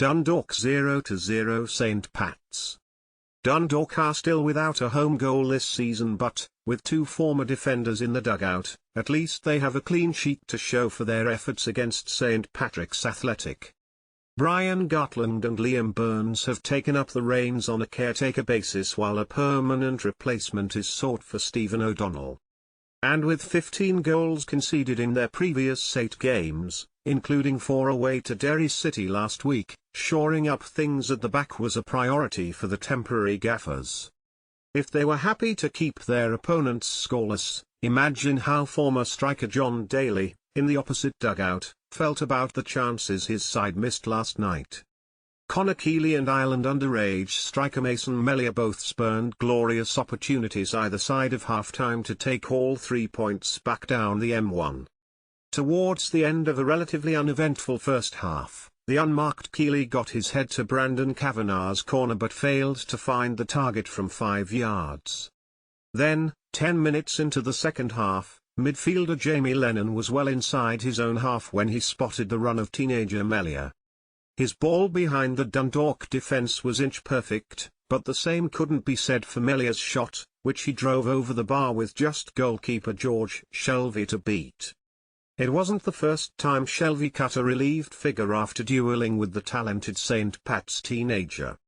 Dundalk 0-0 St Pat's. Dundalk are still without a home goal this season, but, with two former defenders in the dugout, at least they have a clean sheet to show for their efforts against St Patrick's Athletic. Brian Gartland and Liam Burns have taken up the reins on a caretaker basis while a permanent replacement is sought for Stephen O'Donnell. And with 15 goals conceded in their previous 8 games, including 4 away to Derry City last week, shoring up things at the back was a priority for the temporary gaffers. If they were happy to keep their opponents scoreless, imagine how former striker John Daly, in the opposite dugout, felt about the chances his side missed last night. Connor Keeley and Ireland underage striker Mason Melia both spurned glorious opportunities either side of half-time to take all 3 points back down the M1. Towards the end of a relatively uneventful first half, the unmarked Keeley got his head to Brandon Kavanagh's corner but failed to find the target from 5 yards. Then, 10 minutes into the second half, midfielder Jamie Lennon was well inside his own half when he spotted the run of teenager Melia. His ball behind the Dundalk defence was inch-perfect, but the same couldn't be said for Melia's shot, which he drove over the bar with just goalkeeper George Shelvey to beat. It wasn't the first time Shelvey cut a relieved figure after duelling with the talented St Pat's teenager.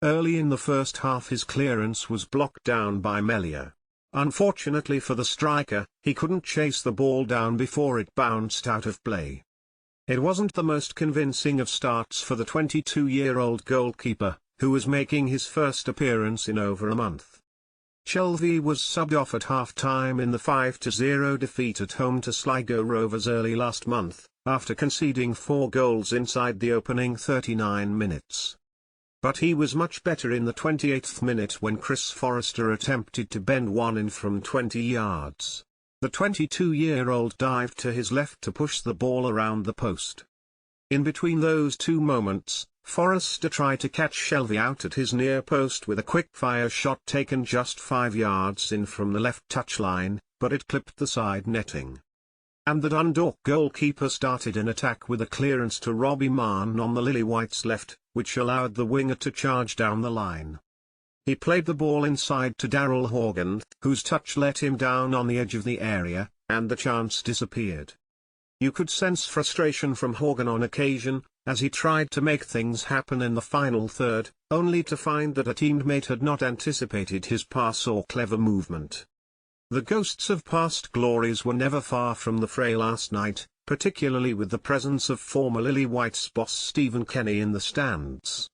Early in the first half his clearance was blocked down by Melia. Unfortunately for the striker, he couldn't chase the ball down before it bounced out of play. It wasn't the most convincing of starts for the 22-year-old goalkeeper, who was making his first appearance in over a month. Shelvey was subbed off at half-time in the 5-0 defeat at home to Sligo Rovers early last month, after conceding 4 goals inside the opening 39 minutes. But he was much better in the 28th minute when Chris Forrester attempted to bend one in from 20 yards. The 22-year-old dived to his left to push the ball around the post. In between those two moments, Forrester tried to catch Shelvey out at his near post with a quick-fire shot taken just 5 yards in from the left touchline, but it clipped the side netting. And the Dundalk goalkeeper started an attack with a clearance to Robbie Mann on the Lily Whites' left, which allowed the winger to charge down the line. He played the ball inside to Daryl Horgan, whose touch let him down on the edge of the area, and the chance disappeared. You could sense frustration from Horgan on occasion, as he tried to make things happen in the final third, only to find that a teammate had not anticipated his pass or clever movement. The ghosts of past glories were never far from the fray last night, particularly with the presence of former Lily Whites boss Stephen Kenny in the stands.